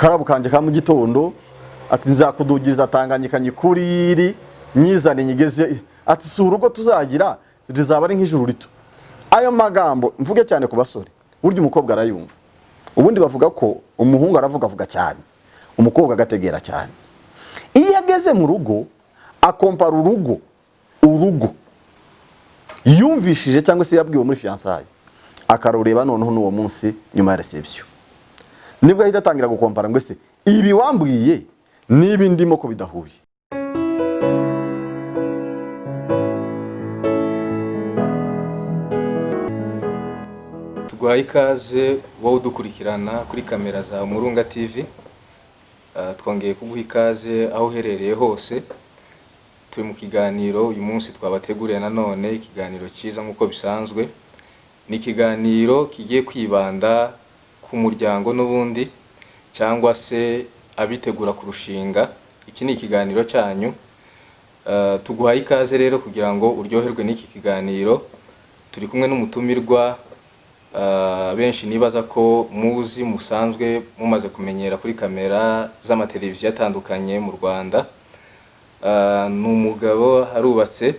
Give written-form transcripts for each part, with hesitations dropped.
akarabu kanje ka mu gitondo ati nzakudugiriza Tanganyika nyikuriri nyizane nyigeze ati si urugo tuzagira rizaba ari nk'ijuru rito. Ayo magambo mvuge cyane ku basore burya umukobwa arayumva. Ubundi bavuga ko umuhungu aravuga cyane umukobwa agategera cyane. Iyo ageze mu rugo akompara urugo yumvishije cyangwa se yabwiwe muri fiançailles akarureba noneho n'uwo munsi nyuma ya reception nibwo ahita atangira gukompara ngo se ibi wambwiye nibi ndimo ko bidahuye. Tugwaye ikaze wowe udukurikirana kuri kamera za Murunga TV. Twongeye kuguha ikaze aho uherereye hose. Turi mu kiganiro uyu munsi twabateguriye nanone ikiganiro cyiza nk'uko bisanzwe. Ni ikiganiro kigiye kwibanda ku muryango n'ubundi cyangwa se abitegura kurushinga. Iki ni ikiganiro cyanyu. Tuguhaye ikaze rero kugira ngo uryoherwe n'iki kiganiro. Turi kumwe n'umutumirwa benshi nibaza ko muzi musanzwe mumaze kumenyera kuri kamera z'amateleviziyo atandukanye mu Rwanda. N'umugabo harubatse,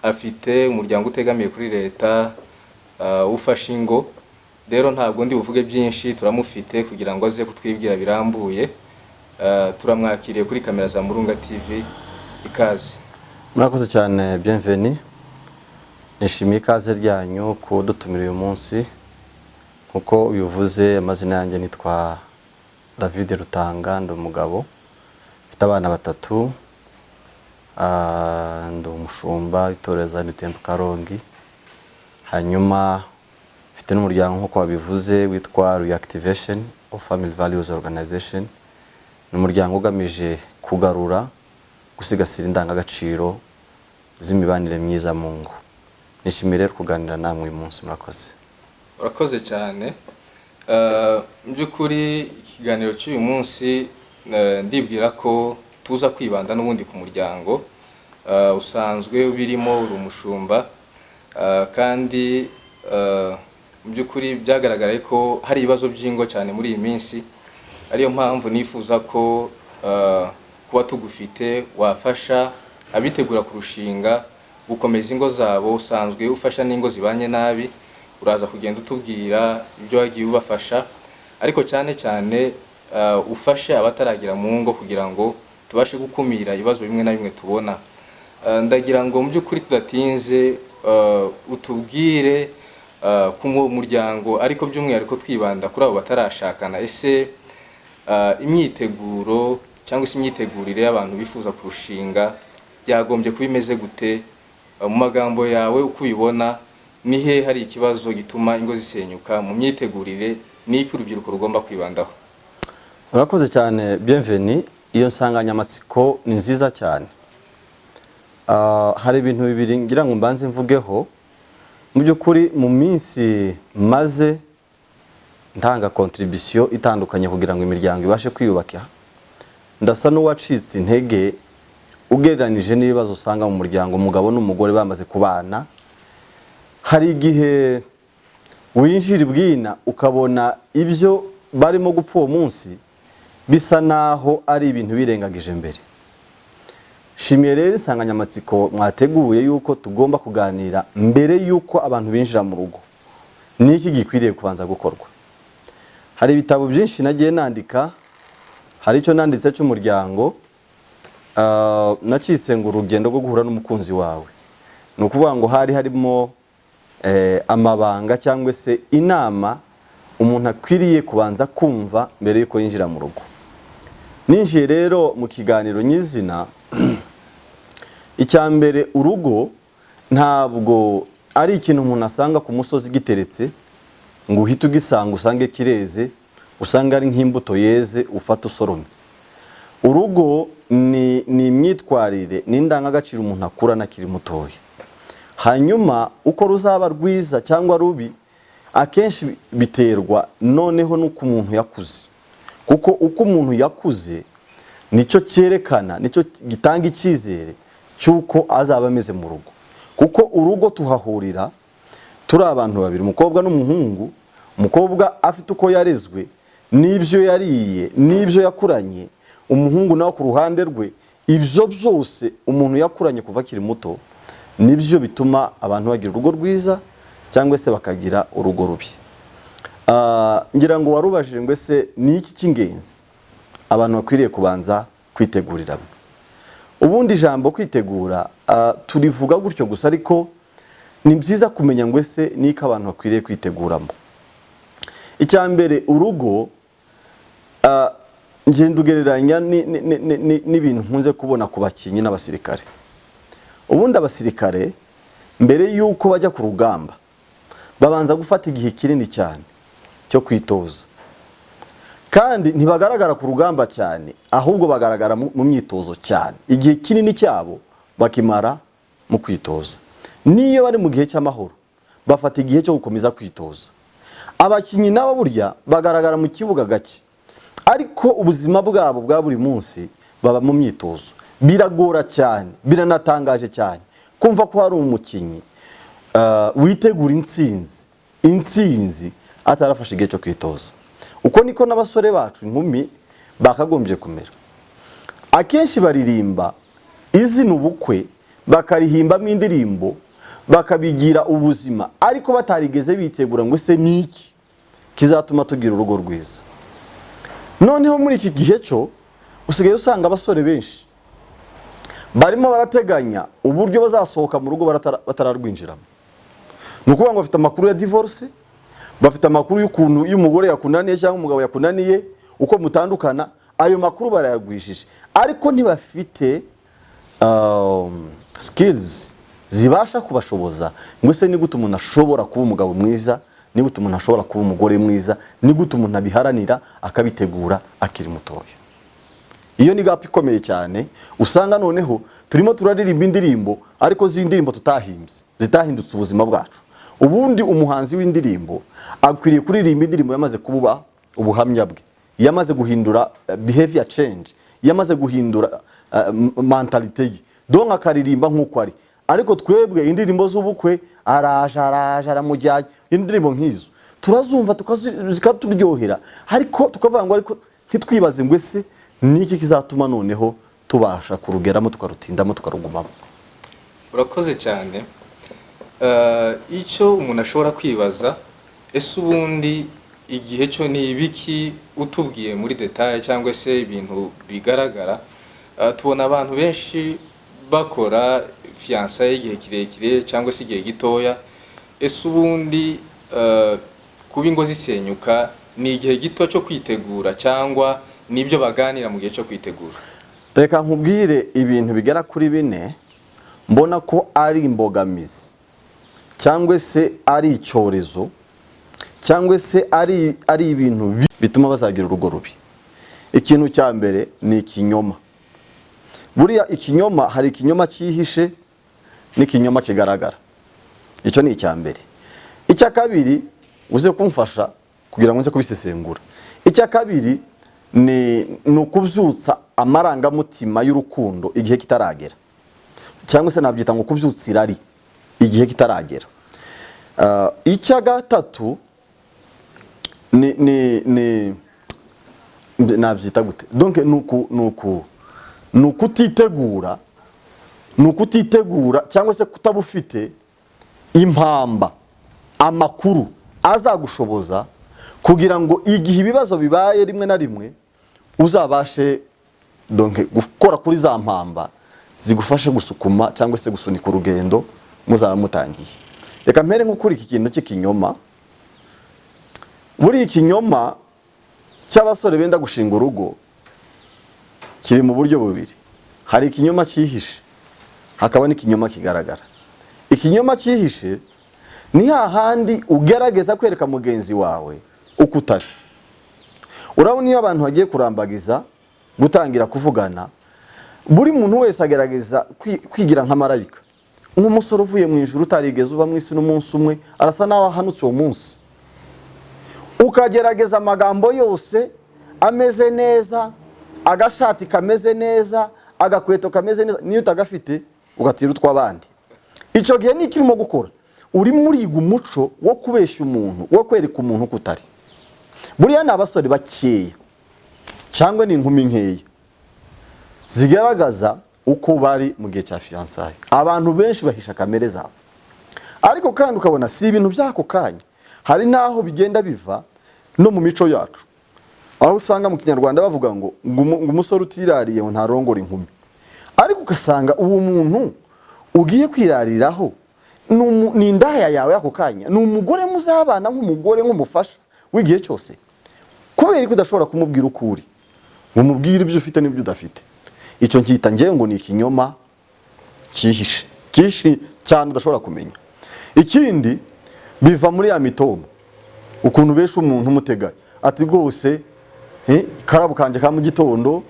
afite umuryango utegamiye kuri leta, ufashe ingo. Rero ntabwo ndi buvuge byinshi, turamufite kugira ngo aze kutwibwira birambuye. Turamwakiriye kuri kamera za Murunga TV. Ikaze. Murakoze cyane, bienvenue. Nishimiye ikaze ryanyu ko dutumira uyu munsi. Nkuko bivuze amazina yanjye nitwa David Rutanga, ndi umugabo mfite abana batatu. Ndi umushumba itoreza Nitembo Karongi. Hanyuma mfite n'umuryango nkuko wabivuze witwa Reactivation of Family Values Organization. Ni umuryango ugamije kugarura gusigasira indangagaciro z'imibanire myiza mu ngo. Nishimire kuganira namwe uyu munsi. Murakoze. Urakoze cyane. Byukuri ikiganiro cy'uyu munsi ndibwira ko tuza kwibanda n'ubundi ku muryango usanzwe birimo urumushumba, kandi byukuri byagaragaye ko hari ibibazo by'ingo cyane muri iyi minsi. Ariyo mpamvu nifuza ko kuba tugufite wafasha abitegura kurushinga gukomeza ingo zabo. Usanzwe ufasha n'ingo zibanye nabi, uraza kugenda utubwira ibyo wagiye ubafasha, ariko cyane cyane ufashe abataragira mu ngo kugira ngo tubashe gukumira ibibazo bimwe na bimwe tubona. Ndagira ngo mu by'ukuri tudatinze utubwire ku muryango, ariko by'umwihariko twibanda kuri abo batarashakana. Ese imyiteguro cyangwa se imyitegurire y'abantu bifuza kurushinga byagombye kuba imeze gute? Mu magambo yawe uko ubibona, ni he hari ikibazo gituma ingo zisenyuka mu myitegurire? Ni iki urubyiruko rugomba kwibandaho? Urakoze cyane, bienvenue. Iyo nsanganyamatsiko ni nziza cyane. Hari ibintu bibiri ngira ngo mbanze mvugeho. Mu by'ukuri mu minsi maze ntanga contribution itandukanye kugira ngo imiryango ibashe kwiyubaka, ndasa n'uwacitse intege ugereranije n'ibibazo usanga mu muryango umugabo n'umugore bamaze kubana. Hari igihe winjira ibwina ukabona ibyo barimo gupfa uwo munsi bisa naho ari ibintu birengagije mbere. Shimiye rero insanganyamatsiko mwateguye yuko tugomba kuganira mbere yuko abantu binjira mu rugo. Niki gikwiriye kubanza gukorwa? Hari ibitabo byinshi nagiye nandika. Hari icyo nanditse cy'umuryango, nacise ngo urugendo rwo guhura n'umukunzi wawe. Ni ukuvuga ngo hari harimo amabanga cyangwa se inama umuntu akwiriye kubanza kumva mbere yuko yinjira mu rugo. Ninjiye rero mu kiganiro nyizina, icyambere urugo ntabwo ari ikintu umuntu asanga ku musozi giteretse ngo uhite ugisanga usange kireze, usanga ari nk'imbuto yeze ufata usorome. Urugo ni imyitwarire n'indangagaciro umuntu akurana akiri mutoya. Hanyuma uko ruzaba rwiza cyangwa rubi akenshi biterwa noneho nuko umuntu yakuze. Kuko uko umuntu yakuze nicyo cyerekana, nicyo gitanga icyizere cyuko azaba ameze mu rugo. Kuko urugo tuhahurira turi abantu babiri, umukobwa n'umuhungu. Umukobwa afite uko yarezwe n'ibyo yariye n'ibyo yakuranye, umuhungu nawe ku ruhande rwe, ibyo byose umuntu yakuranye kuva akiri muto nibyo bituma abantu bagira urugo rwiza cyangwa se bakagira urugo rubi. Ngira ngo warubajije ngo ese ni iki cy'ingenzi abantu bakwiriye kubanza kwitegurira. Ubundi ijambo kwitegura turivuga gutyo gusa, ariko ni byiza kumenya ngo ese niko abantu bakwiriye kwiteguramo. Icya mbere, urugo ngenda ugereranya n'ibintu nkunze kubona ku bakinnyi n'abasirikare. Ubundi abasirikare mbere y'uko bajya ku rugamba babanza gufata igihe kinini cyane cyo kwitoza, kandi ntibagaragara ku rugamba cyane, ahubwo bagaragara mu myitozo cyane. Igihe kinini cyabo bakimara mu kwitoza. Niyo bari mu gihe cy'amahoro bafata igihe cyo gukomeza kwitoza. Abakinnyi nabo burya bagaragara mu kibuga gake, ariko ubuzima bwabo bwa buri munsi baba mu myitozo. Biragora cyane, biranatangaje cyane kumva ko hari umukinnyi witegura intsinzi atarafashe igihe cyo kwitoza. Uko niko n'abasore bacu, inkumi bakagombye kumera. Akenshi baririmba izina ubukwe, bakarihimbamo indirimbo, bakabigira ubuzima, ariko batarigeze bitegura ngo ese niki kizatuma tugira urugo rwiza. Noneho muri iki gihe cyo usigaye usanga abasore benshi barimo barateganya uburyo bazasohoka mu rugo batararwinjiramo. Ni ukuvuga ngo bafite amakuru ya divorce, bafite amakuru y'ukuntu iyo umugore yakunaniye cyangwa umugabo yakunaniye, uko mutandukana, ayo makuru barayagwishije, ariko ntibafite skills zibasha kubashoboza ngo ese ni gute umuntu ashobora kuba umugabo mwiza, ni gute umuntu ashobora kuba umugore mwiza, ni gute umuntu abiharanira akabitegura akiri mutoya. Iyo ni gap ikomeye cyane. Usanga noneho turimo turaririmba indirimbo, ariko z'indirimbo tutahimbye, zitahindutse ubuzima bwacu. Ubundi umuhanzi w'indirimbo akwiriye kuririmba indirimbo yamaze kuba ubuhamya bwe, yamaze guhindura behavior change, yamaze guhindura mentality ye, donc akaririmba nk'uko ari. Ariko twebwe indirimbo z'ubukwe araje aramujyanye, indirimbo nk'izo turazumva zikaturyohera, ariko tukavuga ngo ariko ntitwibaze ngo ese niki kizatuma noneho tubasha kurugeramo, tukarutindamo, tukarugumamo. Urakoze cyane. Icyo umuntu ashobora kwibaza, ese ubundi igihe cyo ni ibiki utubwiye muri detail cyangwa se ibintu bigaragara? Tubona abantu benshi bakora fiançailles igihe kirekire cyangwa se igihe gitoya. Ese ubundi kuba ingo zisenyuka ni igihe gito cyo kwitegura cyangwa nibyo baganira mu gihe cyo kwitegura? Reka nkubwire ibintu bigera kuri 4 mbona ko ari imbogamizi, cyangwa se ari icyorezo, cyangwa se ari ibintu bituma bazagira urugo rubi. Ikintu cya mbere ni ikinyoma. Buriya ikinyoma, hari ikinyoma cyihishe n'ikinyoma kigaragara. Icyo ni icya mbere. Icya kabiri uze kumfasha kugira ngo nze kubisesengura. Icya kabiri ni ukubyutsa amarangamutima y'urukundo igihe kitaragera, cyangwa se nabyita ngo kubyutsa irari igihe kitaragera. Icya gatatu ni nabyita gute, donc nukutitegura cyangwa se kutabufite impamba, amakuru azagushoboza kugira ngo igihe ibibazo bibaye rimwe na rimwe uzabashe donc gukora kuri za mpamba zigufashe gusukuma cyangwa se gusunika urugendo muzaba mutangiye. Reka mpere nko kuri iki kintu cy'ikinyoma. Buri ikinyoma cy'abasore benda gushinga urugo kiri mu buryo bubiri. Hari ikinyoma cyihishe, hakaba n'ikinyoma kigaragara. Ikinyoma cyihishe ni hahandi ugerageza kwereka mugenzi wawe uko utari. Urabona iyo abantu bagiye kurambagiza gutangira kuvugana, buri muntu wese agerageza kwigira nka marayika. Nk'umusore uvuye mu ijuru utarigeze uba mu isi n'umunsi umwe, arasa naho ahanutse uwo munsi. Ukagerageza amagambo yose ameze neza, agashati kameze neza, agakweto kameze neza, niyo utagafite ugatira utw'abandi. Icyo gihe ni kirimo gukora, uri muri umuco wo kubeshya umuntu, wo kwereka umuntu ko utari. buriya ni abasore bakeya cyangwa ni inkumi nkeya zigaragaza uko bari mu gihe cya fiançailles. Abantu benshi bahisha kamere zabo, ariko kandi ukabona si ibintu by'ako kanya. Hari naho bigenda biva no mu mico yacu, aho usanga mu Kinyarwanda bavuga ngo umusore utirariye ngo ntarongora inkumi, ariko ugasanga uwo muntu ugiye kwirariraho ni indaya yawe ako kanya, ni umugore muzabana nk'umugore nk'umufasha w'igihe cyose, kubera ko udashobora kumubwira ukuri ngo umubwire ibyo ufite n'ibyo udafite. Icyo nkita ngewe ngo ni ikinyoma cyihishe cyane udashobora kumenya. Ikindi biva muri ya mitomo, ukuntu besha umuntu umuteganya ati rwose karabu kanje ka mu gitondo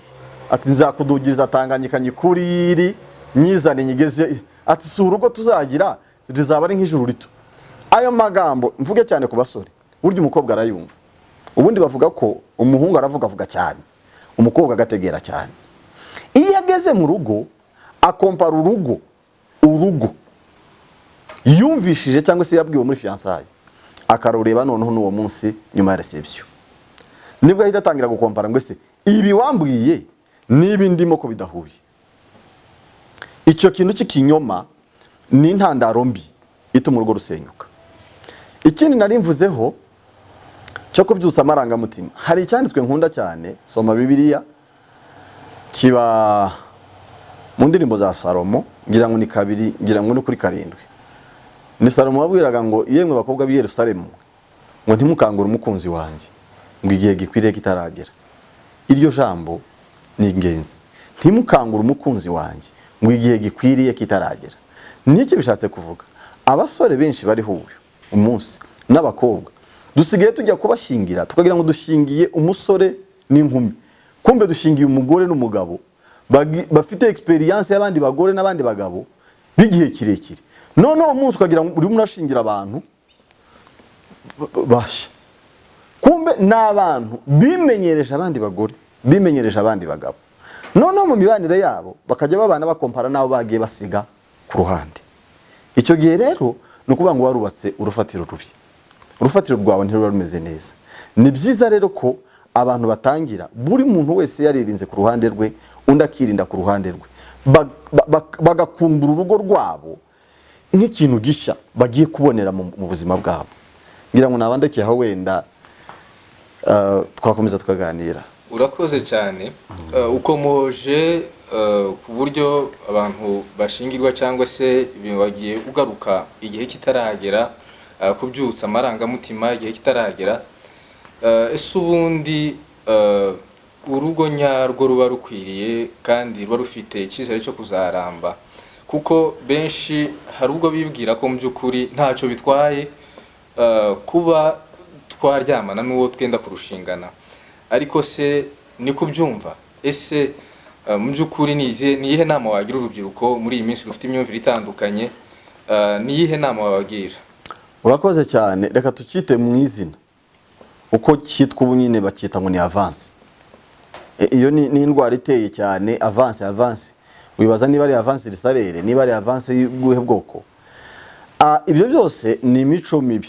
ati nzakudugiriza Tanganyika nyikuriri nyizane nyigeze ati si urugo tuzagira rizaba ari nk'ijuru rito. Ayo magambo mvuge cyane ku basore, burya umukobwa arayumva. Ubundi bavuga ko umuhungu aravuga cyane, umukobwa agategera cyane. Iyo ageze mu rugo akompara urugo yumvishije cyangwa se yabwiwe muri fiançailles, akarureba noneho n'uwo munsi nyuma ya reception, nibwo ahita atangira gukompara ngo ese ibi wambwiye nibi ndimo ko bidahuye. Icyo kintu cy'ikinyoma ni intandaro mbi ituma urugo rusenyuka. Ikindi nari mvuzeho cyo kubyutsa amarangamutima, hari icyanditswe nkunda cyane, soma Bibiliya, kiba mu ndirimbo za Salomo, ngira ngo ni kabiri, ngira ngo ni kuri 7. Ni Salomo wabwiraga ngo yemwe bakobwa b'i Yerusalemu ngo ntimukangure umukunzi wanjye ngo igihe gikwiriye kitaragera. Iryo jambo ni ingenzi, ntimukangure umukunzi wanjye ngo igihe gikwiriye kitaragera. Niki bishatse kuvuga? Abasore benshi bariho uyu umunsi n'abakobwa dusigaye tujya kubashingira tukagira ngo dushingiye umusore n'inkumi, kumbe dushingiye umugore n'umugabo bafite experience y'abandi bagore n'abandi bagabo bigihe kirekire. None uwo munsi ukagira ngo uri murashingira abantu basha, kumbe n'abantu bimenyereje abandi bagore, bimenyereje abandi bagabo. None mu mibanire yabo bakajya babana bakompara nabo bagiye basiga ku ruhande. Icyo gihe rero ni ukuvuga ngo warubatse urufatiro rubi, urufatiro rwawe ntirura rumeze neza. Ni byiza rero ko abantu batangira buri muntu wese yaririnze ku ruhande rwe, undi akirinda ku ruhande rwe, bagakumbura urugo rwabo nk'ikintu gishya bagiye kubonera mu buzima bwabo. Ngira ngo nabandekeye aho wenda twakomeza tukaganira. Urakoze cyane. Ukomoje ku buryo abantu bashingirwa cyangwa se bagiye ugaruka igihe kitaragera, kubyutsa amarangamutima igihe kitaragera. Ese ubundi urugo nyarwo ruba rukwiriye kandi ruba rufite icyizere cyo kuzaramba? Kuko benshi hari ubwo bibwira ko mu by'ukuri ntacyo bitwaye kuba twaryamana n'uwo twenda kurushingana, ariko se ni kubyumva? Ese mu by'ukuri ni iyihe nama wagira urubyiruko muri iyi minsi rufite imyumvire itandukanye? Ni iyihe nama wabagira? Urakoze cyane. Reka tukite mu izina uko cyitwa ubu nyine bakita ngo ni avance. Iyo ni indwara iteye cyane, avance. Wibaza niba ari avance risarere, niba ari avance y'ubuhe bwoko. Ibyo byose ni imico mibi.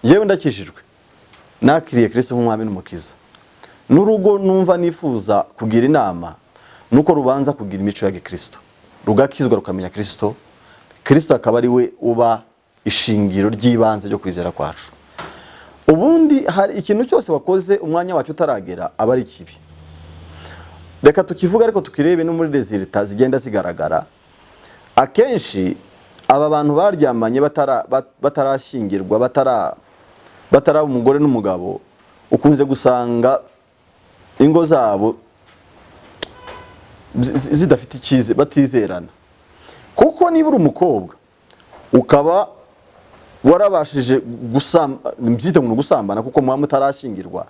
Jewe ndakishijwe nakiriye Kristo nk'umwami n'umukiza. N'urugo numva nifuza kugira inama nuko rubanza kugira imico ya Kristo, rugakizwa rukamenya Kristo. Kristo akaba ari we uba ishingiro ry'ibanze ryo kwizera kwacu. Ubundi hari ikintu cyose wakoze umwanya wacu utaragera aba ari kibi. Reka tukivuga ariko tukirebe no muri resultat zigenda zigaragara. Akenshi aba bantu baryamanye batarashingirwa, batara umugore n'umugabo, ukunze gusanga ingo zabo zidafite ikize, batizerana. Kuko niba uri umukobwa ukaba warabashije mbyite ngo gusambana kuko muba mutarashingirwa,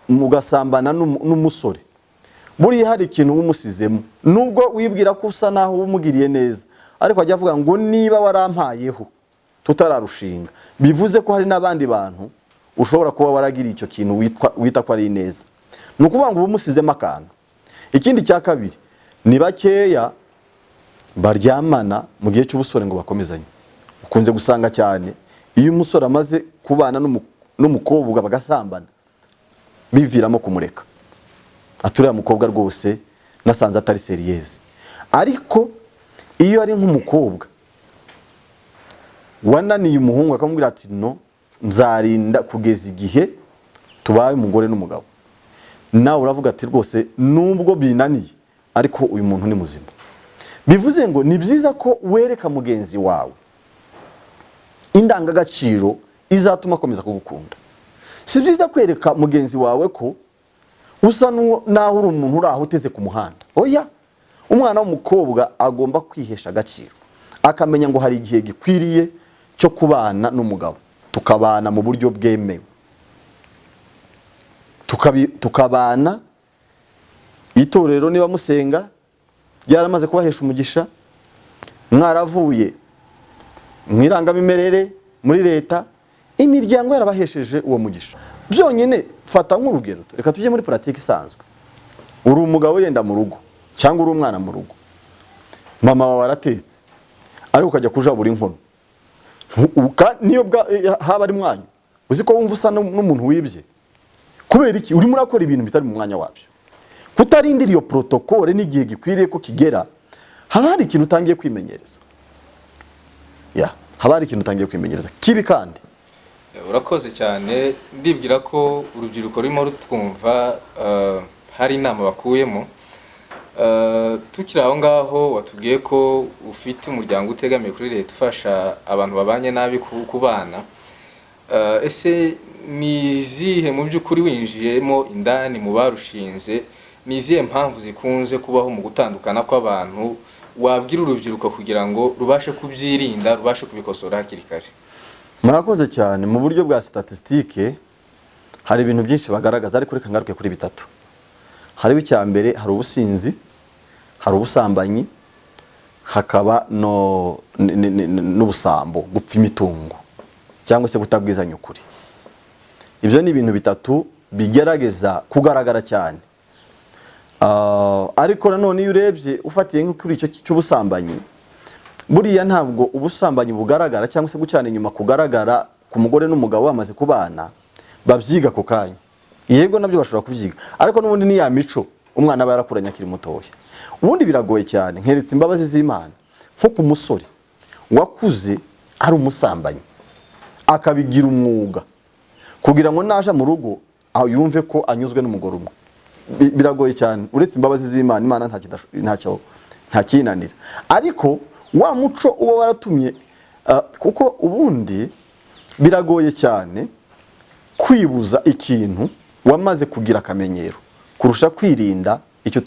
mugasambana n'umusore, buriya hari ikintu umusizemo, nubwo wibwira ko usa naho umugiriye neza, ariko ajya avuga ngo niba warampayeho tutararushinga, bivuze ko hari n'abandi bantu ushobora kuba waragiriye icyo kintu wita ko ari neza. Ni ukuvuga ngo umusizemo akantu. Ikindi cya kabiri, ni bakeya baryamana mu gihe cy'ubusore ngo bakomezanye. Ukunze gusanga cyane iyo umusore amaze kubana n'umukobwa bagasambana biviramo kumureka. Aturiya mukobwa rwose nasanze atari seriyeze. Ariko iyo ari nk'umukobwa wananiye umuhungu akamubwira ati no, nzarinda kugeza igihe tubaye umugore n'umugabo, nawe uravuga ati rwose nubwo binaniye ariko uyu muntu ni muzima. Bivuze ngo ni byiza ko wereka mugenzi wawe indangagaciro izatuma akomeza kugukunda. Si byiza kwereka mugenzi wawe ko usa naho uri umuntu uri aho uteze ku muhanda. Oya, umwana w'umukobwa agomba kwihesha agaciro, akamenya ngo hari igihe gikwiriye cyo kubana n'umugabo, tukabana mu buryo bwemewe, tukabana itorero niba musenga ryaramaze kubahesha umugisha, mwaravuye mwirangamimerere muri leta, imiryango yarabahesheje uwo mugisha. Byonyine fata nk'urugero, reka tujye muri pratique isanzwe. Uri umugabo yenda mu rugo cyangwa uri umwana mu rugo, mama wawe aratetse ariko ukajya kujabura inkono, niyo haba ari mwanyu, uzi ko wumva usa n'umuntu wibye. Kubera iki? Urimo urakora ibintu bitari mu mwanya wabyo. Kutarindira iyo protocole n'igihe gikwiriye ko kigera, haba hari ikintu utangiye kwimenyereza. Haba hari ikintu utangiye kwimenyereza kibi. Kandi urakoze cyane, ndibwira ko urubyiruko rurimo rutwumva hari inama bakuyemo. Tukiri aho ngaho, watubwiye ko ufite umuryango utegamiye kuri leta ufasha abantu babanye nabi kubana. Ese ni izihe mu by'ukuri winjiyemo indani mu barushinze, ni izihe mpamvu zikunze kubaho mu gutandukana kw'abantu wabwira urubyiruko kugira ngo rubashe kubyirinda, rubashe kubikosora hakiri kare? Murakoze cyane. Mu buryo bwa statistique hari ibintu byinshi bagaragaza, ariko reka ngaruke kuri bitatu. Hari icya mbere, hari ubusinzi, hari ubusambanyi, hakaba n'ubusambo, gupfa imitungo cyangwa se kutabwizanya ukuri. Ibyo ni ibintu bitatu bigerageza kugaragara cyane. Ariko nanone iyo urebye ufatiye kuri icyo cy'ubusambanyi, buriya ntabwo ubusambanyi bugaragara cyangwa se gucana inyuma kugaragara ku mugore n'umugabo bamaze kubana babyiga ku kanya. Yego nabyo bashobora kubyiga, ariko n'ubundi ni ya mico umwana aba yarakuranye akiri mutoya. Ubundi biragoye cyane, nkeretse imbabazi z'Imana, nko ku musore wakuze ari umusambanyi akabigira umwuga kugira ngo naje mu rugo yumve ko anyuzwe n'umugore umwe. Biragoye cyane, uretse imbabazi z'Imana, Imana nta kinanira. Ariko wa muco uba waratumye, kuko ubundi biragoye cyane kwibuza ikintu wamaze kugira akamenyero kurusha kwirinda icyo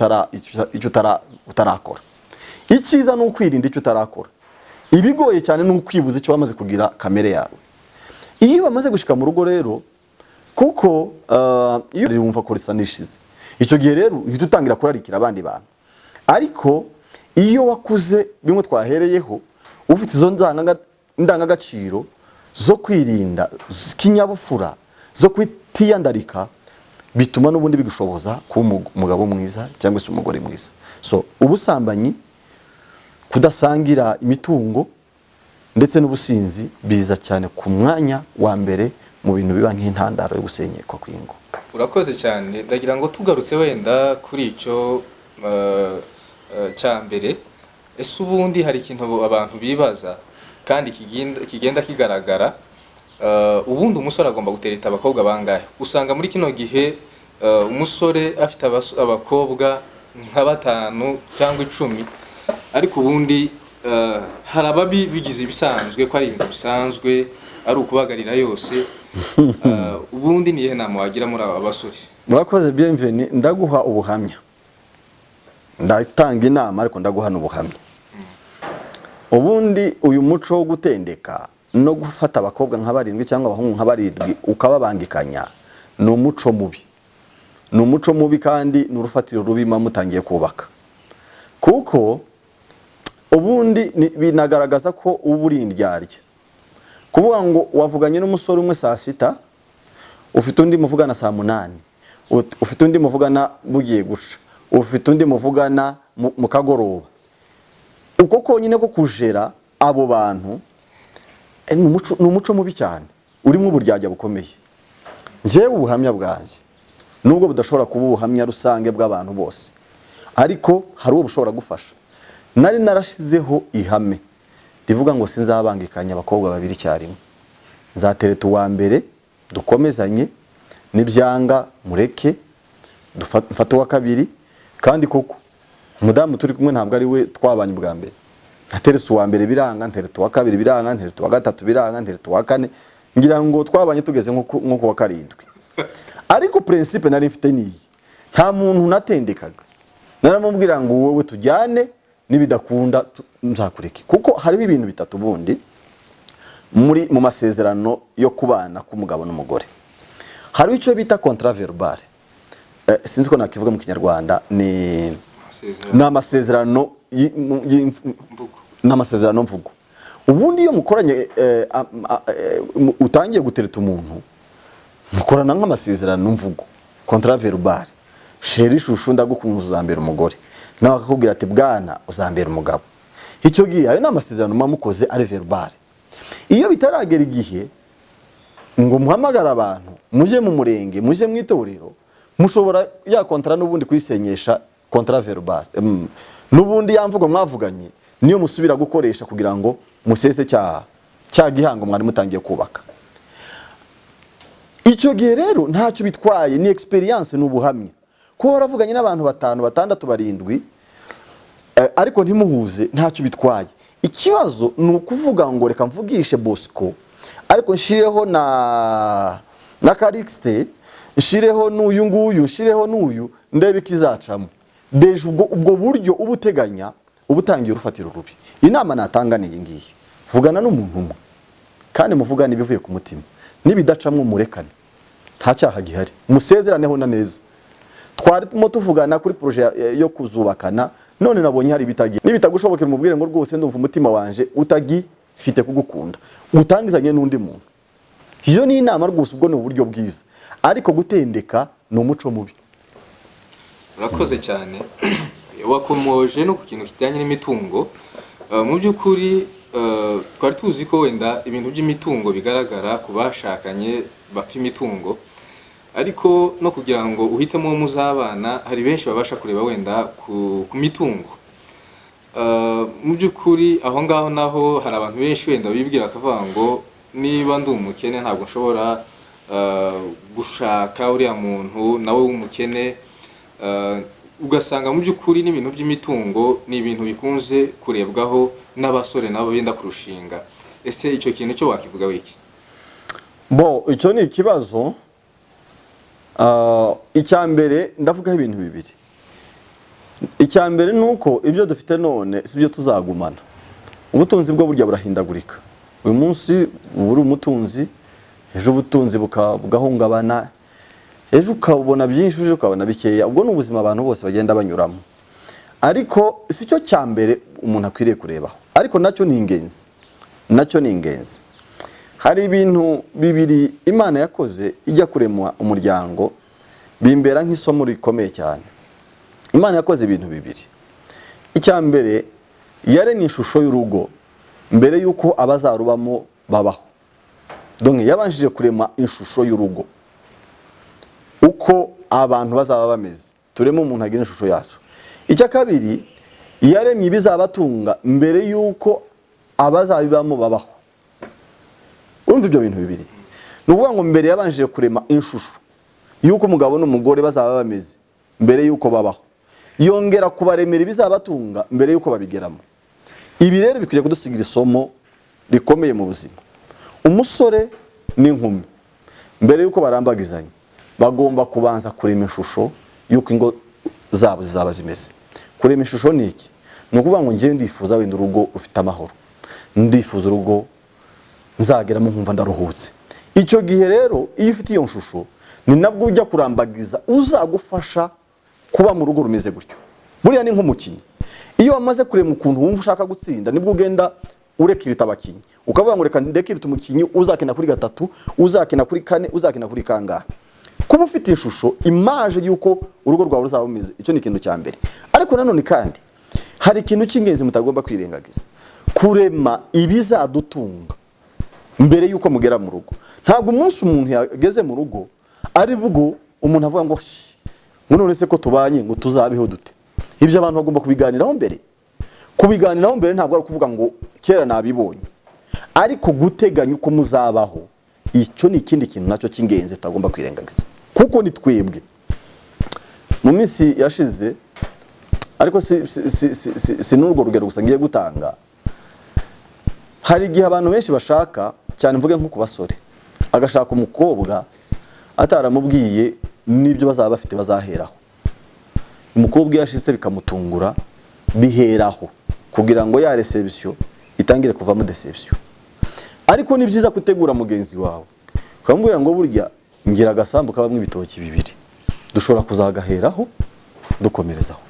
utarakora. Icyiza ni ukwirinda icyo utarakora. Ibigoye cyane ni ukwibuza icyo wamaze kugira kamere yawe. Iyo wamaze gushika mu rugo rero, kuko iyo wumva ko risa nishize, icyo gihe rero uhita utangira kurarikira abandi bantu. Ariko iyo wakuze bimwe twahereyeho, ufite izo ndangagaciro zo kwirinda, z'ikinyabupfura, zo kwitiyandarika, bituma n'ubundi bigushoboza kuba umugabo mwiza cyangwa se umugore mwiza. So ubusambanyi, kudasangira imitungo ndetse n'ubusinzi biza cyane ku mwanya wa mbere mu bintu biba nk'intandaro yo gusenyekwa kw'ingo. Urakoze cyane. Ndagira ngo tugarutse wenda kuri icyo cya mbere. Ese ubundi hari ikintu abantu bibaza kandi kigenda kigaragara, ubundi umusore agomba gutereta abakobwa bangahe? Usanga muri kino gihe umusore afite abakobwa nka 5 cyangwa 10, ariko ubundi hari ababi bigize ibisanzwe ko ari ibintu bisanzwe, ari ukubagarira yose. Ubundi ni ihe nama wagira muri aba basore? Murakoze bienvenue, ndaguha ubuhamya, ndatanga inama ariko ndaguha n'ubuhamya. Ubundi uyu muco wo gutendeka no gufata abakobwa nka 7 cyangwa abahungu nka 7 ukababangikanya ni umuco mubi. Ni umuco mubi kandi n'urufatiro rubi mutangiye kubaka. Kuko ubundi binagaragaza ko uburi indyarya. Kuvuga ngo wavuganye n'umusore umwe saa 6, ufite undi muvugana saa 8, ufite undi muvugana bugiye guca, ufite undi muvugana mu kagoroba. Uko konyine ko kujera abo bantu ni umuco mubi cyane, urimo uburyarya bukomeye. njyewe ubuhamya bwanjye nubwo budashobora kuba ubuhamya rusange bw'abantu bose, ariko hari uwo bushobora gufasha. Nari narashizeho ihame rivuga ngo sinzabangikanya abakobwa babiri icyarimwe, nzatereta uwa mbere dukomezanye, nibyanga mureke mfata uwa kabiri. Kandi koko umudamu turi kumwe ntabwo ari we twabanye bwa mbere, ntateretse uwa mbere biranga, ntereta uwa kabiri biranga, ntereta uwa gatatu biranga, ntereta uwa kane, ngira ngo twabanye tugeze nko kuwa karindwi. Ariko principe nari mfite niyi, nta muntu natendekaga, naramubwira ngo wowe tujyane, nibidakunda nzakureke. Kuko hariho ibintu bitatu bundi mu masezerano yo kubana k'umugabo n'umugore. Hariho icyo bita contrat verbal, sinzi ko nakivuga mu Kinyarwanda, ni amasezerano n'amasezerano mvugo. Ubundi iyo mukoranye utangiye gutereta umuntu, mukorana nk'amasezerano mvugo, contrat verbal. Sheri shushu ndagukunze uzambera umugore, nawe akakubwira ati bwana uzambera umugabo. Icyo gihe ayo n'amasezerano mukoze ari verbal. Iyo bitaragera igihe ngo muhamagara abantu muje mu murenge, muje mu itorero, mushobora ya contrat n'ubundi kuyisenyesha contrat verbal. N'ubundi yamvugo mwavuganye niyo musubira gukoresha kugira ngo musese cya gihango mwari mutangiye kubaka. Icyo gihe rero ntacyo bitwaye, ni experience n'ubuhamya. Kuba waravuganye n'abantu 5, 6, 7 ariko ntimuhuze ntacyo bitwaye. Ikibazo ni ukuvuga ngo reka mvugishe Bosco ariko nshireho na Calixte, nshireho n'uyu nguyu, nshireho n'uyu, ndebe kizacamo. Deje ubwo buryo ubuteganya ubutangiye urufatiro rubi. Inama natanga ni ngiyi, vugana n'umuntu umwe kandi muvugana ibivuye ku mutima, nibidacamwe murekane, nta cyaha gihari, musezeraneho na neza. Twarimo tuvugana kuri projet yo kuzubakana, none nabonye hari bitagiye, nibitagushobokera mubwire ngo rwose ndumva umutima wanje utagifite kugukunda, utangizanye n'undi muntu. Iyo ni inama rwose, ubwo ni uburyo bwiza, ariko gutendeka ni umuco mubi. Urakoze cyane. Wakomoje no ku kintu kijyanye n'imitungo. Mu by'ukuri twari tuzi ko wenda ibintu by'imitungo bigaragara ku bashakanye bapfa imitungo, ariko no kugira ngo uhitemo muzabana hari benshi babasha kureba wenda ku mitungo. Mu by'ukuri aho ngaho naho hari abantu benshi wenda bibwira akavuga ngo niba ndi umukene ntabwo nshobora gushaka uriya muntu nawe w'umukene. Ugasanga mu by'ukuri n'ibintu by'imitungo ni ibintu bikunze kurebwaho n'abasore nabo benda kurushinga. Ese icyo kintu cyo wakivuga wiki? Icyo ni ikibazo. Icyambere ndavugaho ibintu bibiri. Icyambere nuko ibyo dufite none sibyo tuzagumana. Ubutunzi bwo burya burahindagurika. Uyu munsi uri umutunzi, ejo ubutunzi bugahungabana, ejo ukabona byinshi, ejo ukabona bikeya. Ubwo n'ubuzima abantu bose bagenda banyuramo. Ariko si cyo cyambere umuntu akwiriye kurebaho, ariko nacyo ni ingenzi. Nacyo ni ingenzi. Hari ibintu bibiri Imana yakoze ijya kurema umuryango bimbera nk'isomo rikomeye cyane. Imana yakoze ibintu bibiri. Icyambere yaremye ishusho y'urugo mbere yuko abazarubamo babaho. Donc yabanjije kurema ishusho y'urugo, uko abantu bazaba bameze, turemo umuntu agira ishusho yacu. Icya kabiri yaremye ibizabatunga mbere yuko abazabibamo babaho. Urumva ibyo bintu bibiri? Nuvuga ngo mbere yabanjije kurema ishusho yuko umugabo n'umugore bazaba bameze mbere yuko babaho, yongera kubaremera ibizabatunga mbere yuko babigeramo. Ibi rero bikwiye kudusigira isomo rikomeye mu buzima. Umusore n'inkumi mbere yuko barambagizanya bagomba kubanza kurema ishusho yuko ingo zabo zizaba zimeze. Kurema ishusho ni iki? Ni ukuvuga ngo ngiye ndifuza wenda urugo rufite amahoro, ndifuza urugo nzageramo nkumva ndaruhutse. Icyo gihe rero iyo ufite iyo shusho ni nabwo ujya kurambagiza uzagufasha kuba mu rugo rumeze gutyo. Buriya ni nk'umukinnyi, iyo wamaze kurema ukuntu wumva ushaka gutsinda nibwo ugenda urekirita abakinnyi, ukavuga ngo reka ndekirita umukinnyi uzakina kuri 3, uzakina kuri 4, uzakina kuri kangahe. Kuba ufite ishusho image yuko urugo rwawe ruzaba rumeze, icyo ni ikintu cya mbere. Ariko nanone kandi hari ikintu cy'ingenzi mutagomba kwirengagiza: kurema ibizadutunga mbere yuko mugera mu rugo. Ntabwo umunsi umuntu yageze mu rugo ari bwo umuntu avuga ngo none se ko tubanye ngo tuzabeho dute. Ibyo abantu bagomba kubiganiraho mbere. Kubiganiraho mbere ntabwo ari kuvuga ngo kera nabibonye, ariko guteganya uko muzabaho, icyo ni ikindi kintu nacyo cy'ingenzi tutagomba kwirengagiza, kuko ni twebwe mu minsi yashize. Ariko si n'urwo rugero gusa ngiye gutanga. Hari igihe abantu benshi bashaka cyane, mvuge nko ku basore, agashaka umukobwa ataramubwiye n'ibyo bazaba bafite bazaheraho. Umukobwa yashitse bikamutungura, biheraho kugira ngo ya reception itangire kuvamo deception. Ariko ni byiza gutegura mugenzi wawe, ukamubwira ngo burya ngira agasambu kabamwe ibitoki bibiri, dushobora kuzagaheraho dukomerezaho.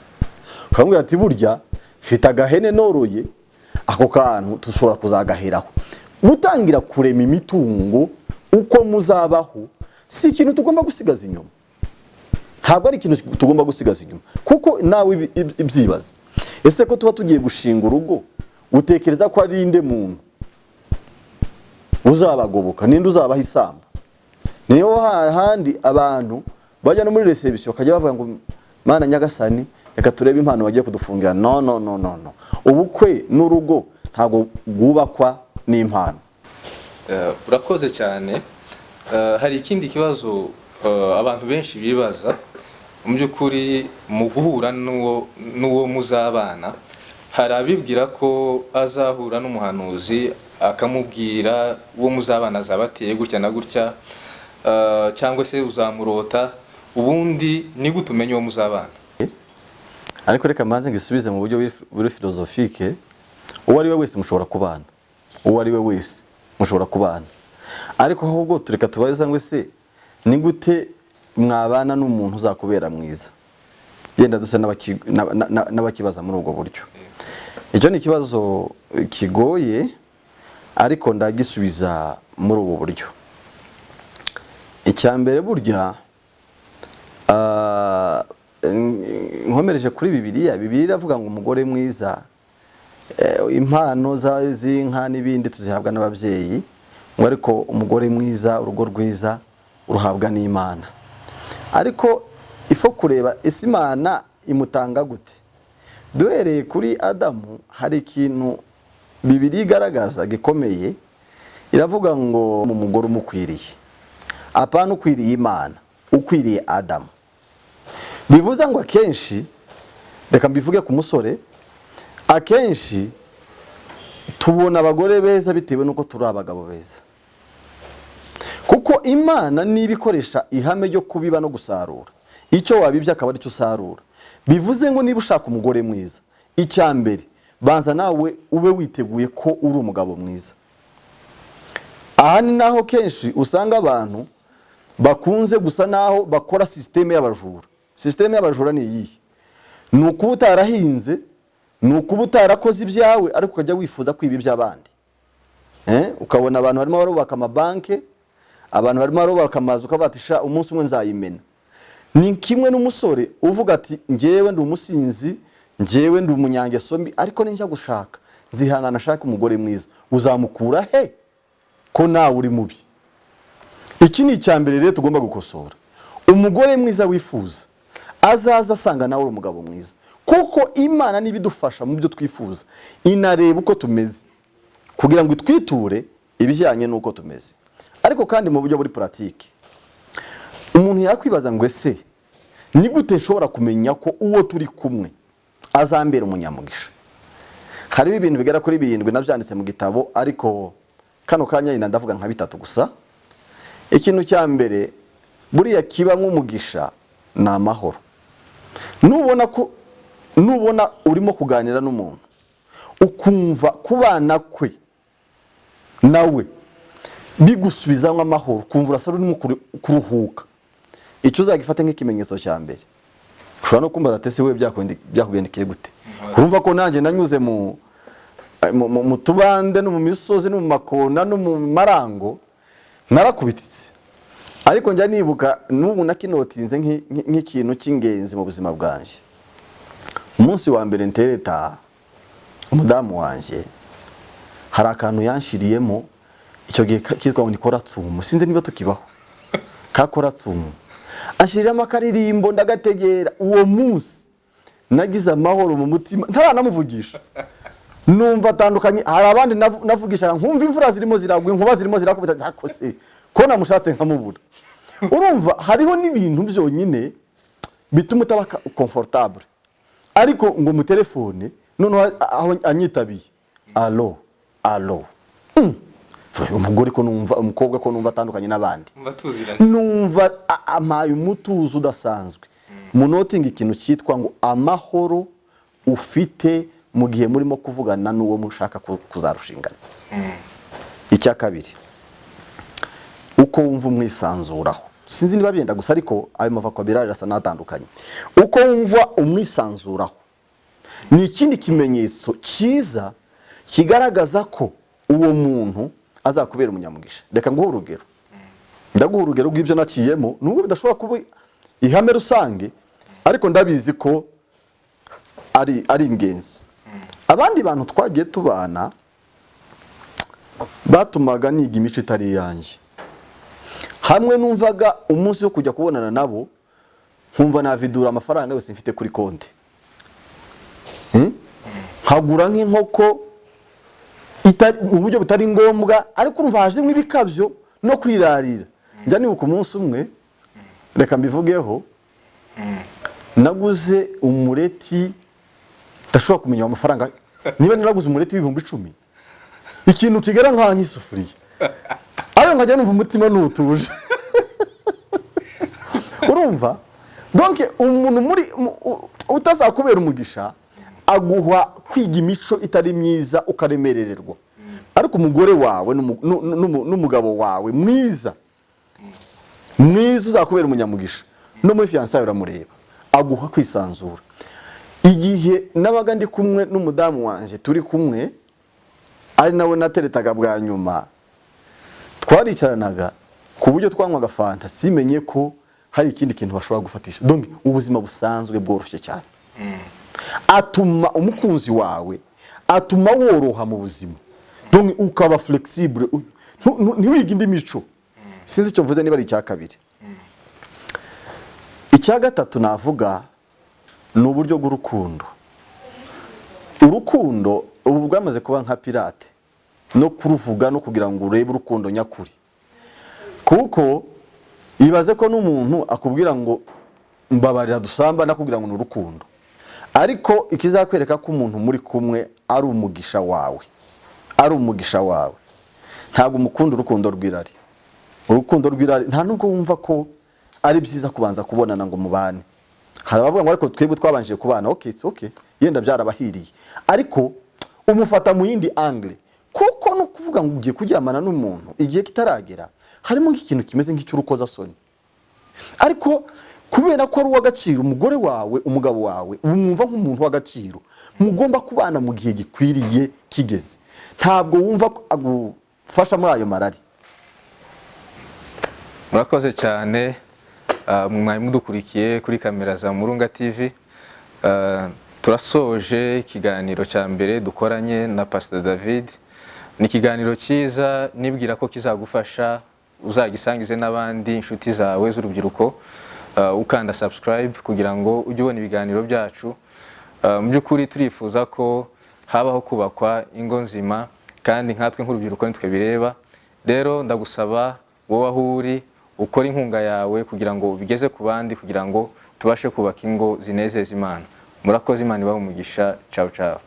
Ukamubwira ati burya mfite agahene noroye, ako kantu dushobora kuzagaheraho. Gutangira kurema imitungo uko muzabaho si ikintu tugomba gusigaza inyuma. Ntabwo ari ikintu tugomba gusigaza inyuma, kuko nawe ibyibaza, ese ko tuba tugiye gushinga urugo, utekereza ko ari inde muntu uzabagoboka, ninde uzabaha isambu? Niyo handi abantu bajya no muri reception bakajya bavuga ngo Mana Nyagasani reka turebe impano bagiye kudufungira. No. Ubukwe n'urugo ntabwo bwubakwa n'impano. Urakoze cyane. Hari ikindi kibazo abantu benshi bibaza mu by'ukuri mu guhura n'uwo muzabana. Hari abibwira ko azahura n'umuhanuzi akamubwira uwo muzabana azabateye gutya na gutya, cyangwa se uzamurota, ubundi ni gute umenya uwo muzabana? Ariko reka mbanze ngisubize mu buryo buri filozofike. Uwo ari we wese mushobora kubana, uwo ari we wese mushobora kubana, ariko ahubwo tureka tubaza ngo se ni gute mwabana n'umuntu uzakubera mwiza. Yenda duse n'abakibaza muri ubwo buryo. Icyo ni ikibazo kigoye, ariko ndagisubiza muri ubu buryo. Icyambere burya nkomereje kuri Bibiliya iravuga ngo umugore mwiza, impano z'inka n'ibindi tuzihabwa n'ababyeyi, ngo ariko umugore mwiza, urugo rwiza uruhabwa n'Imana. Ariko ifo kureba ese Imana imutanga gute. Duhereye kuri Adamu, hari ikintu Bibiliya igaragaza gikomeye, iravuga ngo mu mugore umukwiriye, apana ukwiriye Imana, ukwiriye Adamu. Bivuze ngo akenshi, reka mbivuge ku musore, akenshi tubona abagore beza bitewe nuko turi abagabo beza, kuko Imana niba ikoresha ihame ryo kubiba no gusarura, icyo wabibye akaba ari cyo usarura. Bivuze ngo niba ushaka umugore mwiza, icyambere banza nawe ube witeguye ko uri umugabo mwiza. Aha ni naho kenshi usanga abantu bakunze gusa naho bakora systeme y'abajura. Systeme y'abajura ni iyi: ni ukuba utarahinze, ni ukuba utarakoze ibyawe, ariko ukajya wifuza kwiba iby'abandi. Ukabona abantu barimo barubaka amabanke, abantu barimo barubaka amazu, ukabatisha umunsi umwe nzayimena. Ni kimwe n'umusore uvuga ati njyewe ndi umusinzi, njyewe ndi umunyangeso mbi, ariko ninjya gushaka nzihangana ashaka umugore mwiza. Uzamukura he ko nawe uri mubi? Iki ni icyambere rero tugomba gukosora. Umugore mwiza wifuza azaza asanga nawe uri umugabo mwiza, kuko Imana nibidufasha mu byo twifuza, inareba uko tumeze kugira ngo itwiture ibijyanye n'uko tumeze. Ariko kandi mu buryo buri pratique, umuntu yakwibaza ngo ese ni gute nshobora kumenya ko uwo turi kumwe azambera umunyamugisha? Hari ibintu bigera kuri 7 nabyanditse mu gitabo, ariko kano kanya ina ndavuga nka 3 gusa. Ikintu cya mbere buriya kiba nk'umugisha ni amahoro. Nubona urimo kuganira n'umuntu ukumva kubana kwe nawe bigusubizamo amahoro, kumva urasa urimo kuruhuka, icyo uzagifata nk'ikimenyetso cya mbere. Ushobora no kumva ati se we byakugendekeye gute? Urumva ko nanjye nanyuze mu tubande no mu misozi no mu makona no mu marango, narakubititse. Ariko njya nibuka n'ubu nakinotinze nk'ikintu cy'ingenzi mu buzima bwanje. Umunsi wa mbere ntereta umudamu wanje, hari akantu yanshiriyemo, icyo gihe kitwa ngo nikora tsumu, sinzi niba tukibaho. kakora tsumu ashiriramo akaririmbo ndagategera uwo munsi nagize amahoro mu mutima ntaranamuvugisha numva atandukanye hari abandi navugisha nkumva imvura zirimo ziragwa inkuba zirimo zirakubita nakose ko namushatse nkamubura urumva hariho n'ibintu byonyine bituma utaba comfortable ariko ngo mu telefone none anyitabiye allo umugore ko numva umukobwa ko numva atandukanye n'abandi numva amaye umutuzo udasanzwe munotinga ikintu cyitwa ngo amahoro ufite mu gihe murimo kuvugana n'uwo mushaka kuzarushingana. Icya kabiri uko wumva umwisanzuraho sinzi niba byenda gusa ariko ayo mavokabulari asa natandukanye. Uko wumva umwisanzuraho ni ikindi kimenyetso cyiza kigaragaza ko uwo muntu azakubera umunyamugisha. Reka nguhe urugero. Ndaguha urugero rw'ibyo naciyemo nubwo bidashobora kuba ihame rusange ariko ndabizi ko ari ingenzi. Abandi bantu twagiye tubana batumaga niga imico itari yanjye. Hamwe numvaga umunsi wo kujya kubonana nabo nkumva navidura amafaranga yose mfite kuri konti. Nkagura nk'inkoko mu buryo butari ngombwa ariko urumva hajemo ibikabyo no kwirarira. Njya nibuka umunsi umwe reka mbivugeho naguze umureti ndashobora kumenya amafaranga niba naraguze umureti w'ibihumbi 10 ikintu kigera nk'isufuriya ayo nkajya numva umutima n'utuje urumva donc umuntu muri utazakubera umugisha aguha kwiga imico itari myiza ukaremerererwa ariko umugore wawe n'umugabo wawe mwiza uzakubera umunyamugisha no muri fiancé uramureba aguha kwisanzura. Igihe nabaga ndi kumwe n'umudamu wanje turi kumwe ari nawe nateretaga bwa nyuma twaricaranaga ku buryo twanywaga fanta simenye ko hari ikindi kintu bashobora gufatisha. Donc ubuzima busanzwe bworoshye cyane atuma umukunzi wawe atuma woroha mu buzima donc ukaba flexible ntiwiga indi mico. Sinzi icyo mvuze niba ari icya kabiri. Icya gatatu navuga ni uburyo bw'urukundo. Urukundo ubu bwamaze kuba nka pirate no kuruvuga no kugira ngo urebe urukundo nyakuri kuko ibaze ko n'umuntu akubwira ngo mbabarira dusamba nakubwira ngo n'urukundo ariko ikizakwereka ko umuntu muri kumwe ari umugisha wawe ntabwo umukunda urukundo rw'irari nta nubwo wumva ko ari byiza kubanza kubonana ngo mubane. Hari abavuga ngo ariko twebwe twabanjije kubana okay yenda byarabahiriye ariko umufata mu yindi angle kuko no kuvuga ngo ugiye kuryamana n'umuntu igihe kitaragera harimo nk'ikintu kimeze nk'icyurukoza soni ariko kubera ko ari uw'agaciro umugore wawe umugabo wawe umwumva nk'umuntu w'agaciro mugomba kubana mu gihe gikwiriye kigeze ntabwo wumva agufasha muri ayo marari. Murakoze cyane mwari mudukurikiye kuri kamera za Murunga TV. Turasoje ikiganiro cya mbere dukoranye na Pastor David. Ni ikiganiro cyiza nibwira ko kizagufasha uzagisangize n'abandi inshuti zawe z'urubyiruko ukanda subscribe kugira ngo ujye ubona ibiganiro byacu. Mu by'ukuri turifuza ko habaho kubakwa ingo nzima kandi nkatwe nk'urubyiruko nitwe bireba. Rero ndagusaba wowe aho uri ukora inkunga yawe kugira ngo ubigeze ku bandi kugira ngo tubashe kubaka ingo zinezeza Imana. Murakoze, Imana ibahe umugisha. Ciao ciao.